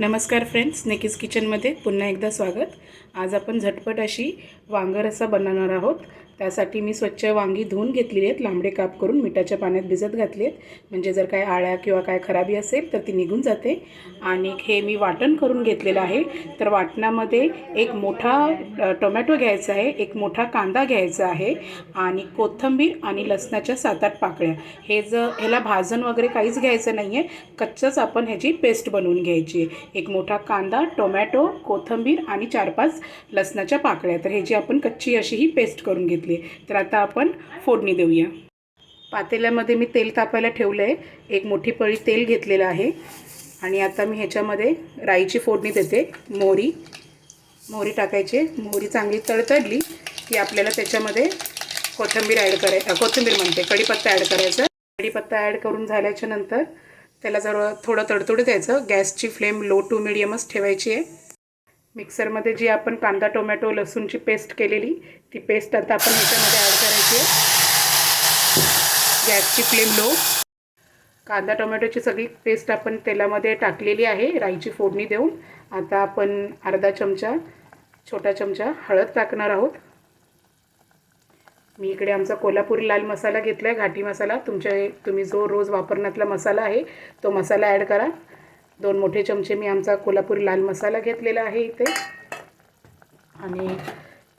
नमस्कार फ्रेंड्स, नेकीज किचनमध्ये पुन्हा एकदा स्वागत। आज आपण झटपट अशी वांगी रस्सा बनवणार आहोत। त्यासाठी मी स्वच्छ वांगी धुवून घेतलेली आहेत, लांबडे काप करून मिठाच्या पाण्यात भिजत घातली आहेत, म्हणजे जर काय आळ्या किंवा काय खराबी असेल तर ती निघून जाते। आणि हे मी वाटण करून घेतलेलं आहे। तर वाटणामध्ये एक मोठा टोमॅटो घ्यायचा आहे, एक मोठा कांदा घ्यायचा आहे आणि कोथिंबीर आणि लसणाच्या 7-8 पाकळ्या। हे ह्याला भाजून वगैरे काहीच घ्यायचं नाही आहे, कच्चंच आपण ह्याची पेस्ट बनवून घ्यायची आहे। एक मोठा कांदा, टोमॅटो, कोथिंबीर आणि 4-5 लसणाच्या पाकळ्या। तर ह्याची आपण कच्ची अशी ही पेस्ट करून घेतली। तर आता आपण फोडणी देऊया। पातेल्यामध्ये मी तेल तापायला ठेवलं आहे, एक मोठी पळी तेल घेतलेलं आहे आणि आता मी ह्याच्यामध्ये राईची फोडणी देते। मोहरी टाकायची। मोहरी चांगली तडतडली की आपल्याला त्याच्यामध्ये कोथिंबीर कढीपत्ता ॲड करायचा। कढीपत्ता ॲड करून झाल्याच्या नंतर त्याला जरा थोडं तडतडू द्यायचं। गॅसची फ्लेम लो टू मीडियमच ठेवायची आहे। मिक्सरमध्ये जी आपण कांदा, टोमॅटो, लसूणची पेस्ट केलेली ती पेस्ट आता आपण ह्याच्यामध्ये ॲड करायची आहे। गॅसची फ्लेम लो। कांदा टोमॅटोची सगळी पेस्ट आपण तेलामध्ये टाकलेली आहे राईची फोडणी देऊन। आता आपण छोटा चमचा हळद टाकणार आहोत। मी इकडे आमचा कोल्हापुरी लाल मसाला घेतला आहे, घाटी मसाला। तुम्ही जो रोज वापरण्यातला मसाला आहे तो मसाला ॲड करा। 2 मोठे चमचे मी आमचा कोल्हापुरी लाल मसाला घेतलेला आहे इथे। आणि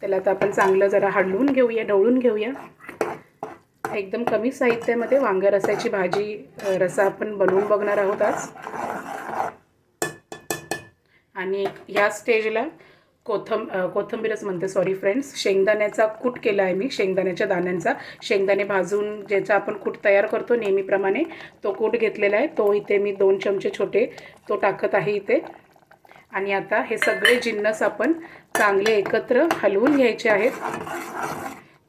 त्याला आता आपण चांगलं जरा ढवळून घेऊया। एकदम कमी साहित्यामध्ये वांगी रस्साची रस्सा आपण बनवून बघणार आहोत आज। आणि ह्या स्टेजला कोथिंबीरच म्हणते, सॉरी फ्रेंड्स, शेंगदाण्याचा कूट केला आहे मी, शेंगदाण्याच्या दाण्यांचा। शेंगदाणे भाजून ज्याचा आपण कूट तयार करतो नेहमीप्रमाणे तो कूट घेतलेला आहे, तो इथे मी 2 चमचे छोटे तो टाकत आहे इथे। आणि आता हे सगळे जिन्नस आपण चांगले एकत्र हलवून घ्यायचे आहेत।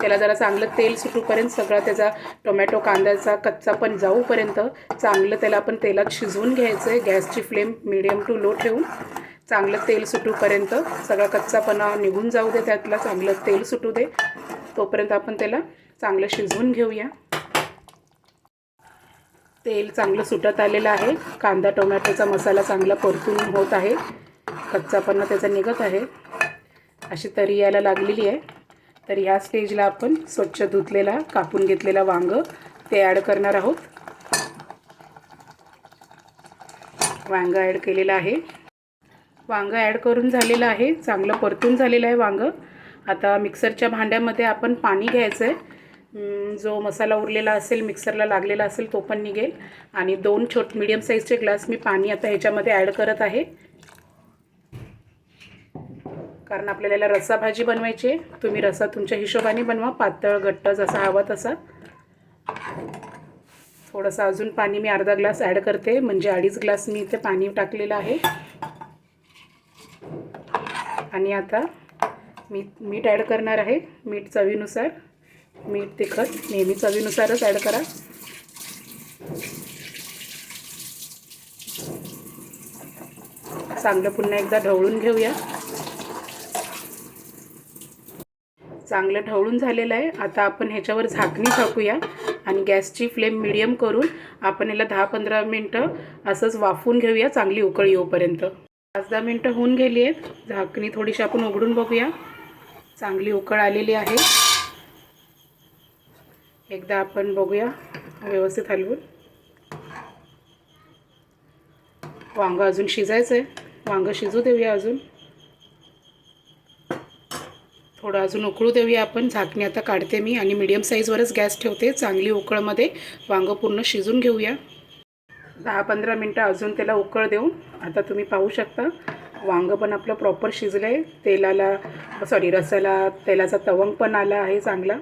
त्याला जरा चांगलं तेल सुटूपर्यंत, सगळा त्याचा टोमॅटो कांद्याचा कच्चापण जाऊपर्यंत चांगलं त्याला आपण तेलात शिजवून घ्यायचं आहे। गॅसची फ्लेम मीडियम टू लो ठेवून चांगलं तेल सुटूपर्यंत, सगळा कच्चापणा निघून जाऊ दे, त्यातला चांगलं तेल सुटू दे, तोपर्यंत आपण त्याला चांगलं शिजवून घेऊया। तेल चांगलं सुटत आलेलं आहे, कांदा टोमॅटोचा मसाला चांगला परतून होत आहे, कच्चापणा त्याचा निघत आहे, अशी तरी यायला लागलेली आहे। तर ह्या स्टेजला आपण स्वच्छ धुतलेला कापून घेतलेला वांगं ते ॲड करणार आहोत। वांगं ॲड केलेलं आहे। वांगं ॲड करून झालेलं आहे, चांगलं परतून झालेलं आहे वांगं। आता मिक्सरच्या भांड्यामध्ये आपण पाणी घ्यायचं आहे। जो मसाला उरलेला असेल, मिक्सरला लागलेला असेल तो पण निघेल। आणि 2 मीडियम साईजचे ग्लास मी पाणी आता ह्याच्यामध्ये ॲड करत आहे, कारण आपल्याला रस्सा भाजी बनवायची आहे। तुम्ही रस्सा तुमच्या हिशोबाने बनवा, पातळ घट्ट जसा हवा तसा। थोडंसं अजून पाणी मी अर्धा ग्लास ॲड करते, म्हणजे 2.5 ग्लास मी इथे पाणी टाकलेलं आहे। आणि आता मीठ ॲड करणार आहे। मीठ चवीनुसार, मीठ तिखट नेहमी चवीनुसारच ॲड करा। चांगलं पुन्हा एकदा ढवळून घेऊया। चांगलं ढवळून झालेलं आहे। आता आपण ह्याच्यावर झाकणी टाकूया आणि गॅसची फ्लेम मीडियम करून आपण याला 10-15 मिनटं असंच वाफवून घेऊया, चांगली उकळी येऊपर्यंत। 5-10 मिनटं होऊन गेली आहेत। झाकणी थोडीशी आपण उघडून बघूया, चांगली उकळ आलेली आहे। एकदा आपण बघूया व्यवस्थित हलवून। वांगं अजून शिजायचं आहे, वांगं शिजू देऊया अजून थोडं, अजून उकळू देऊया आपण। झाकणी आता काढते मी आणि मीडियम साईजवरच गॅस ठेवते। चांगली उकळमध्ये वांगं पूर्ण शिजून घेऊया। 10-15 मिनटं अजून त्याला उकळ देऊन आता तुम्ही पाहू शकता वांगं पण आपलं प्रॉपर शिजलं आहे। रस्स्याला तेलाचा तवंग पण आला आहे, चांगला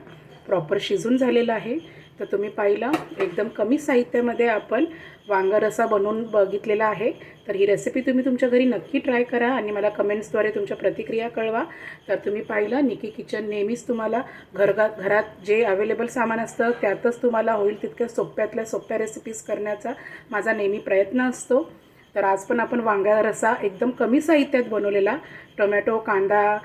प्रॉपर शिजून झालेला आहे। तर तुम्ही पाहिलं, एकदम कमी साहित्यामध्ये आपण वांगा रस्सा बनवून बघितलेला आहे। तर ही रेसिपी तुम्ही तुमच्या घरी नक्की ट्राय करा आणि मला कमेंट्सद्वारे तुमच्या प्रतिक्रिया कळवा। तर तुम्ही पाहिलं, निकी किचन नेहमीच तुम्हाला घरात जे अवेलेबल सामान असतं त्यातच तुम्हाला होईल तितक्या सोप्यातल्या सोप्या रेसिपीज करण्याचा माझा नेहमी प्रयत्न असतो। तर आज पण आपण वांगा रस्सा एकदम कमी साहित्यात बनवलेला, टोमॅटो, कांदा,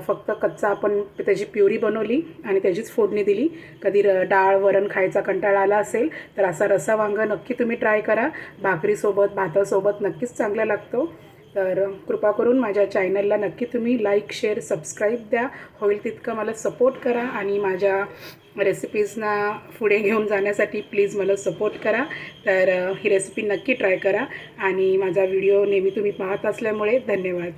फक्त कच्चा आपण त्याची प्युरी बनवली आणि त्याचीच फोडणी दिली. कधी डाळ वरण खायचा कंटाळा आला असेल तर असा रस्सा वांगा नक्की तुम्ही ट्राय करा. भाकरीसोबत भातासोबत नक्कीच चांगला लागतो. तर कृपा करून माझ्या चॅनलला नक्की तुम्ही लाईक शेअर सबस्क्राईब द्या. होईल तितकं मला सपोर्ट करा आणि माझ्या रेसिपीजना पुढे घेऊन जाण्यासाठी प्लीज मला सपोर्ट करा. तर ही रेसिपी नक्की ट्राय करा आणि माझा व्हिडिओ नेहमी तुम्ही पाहत असल्यामुळे धन्यवाद.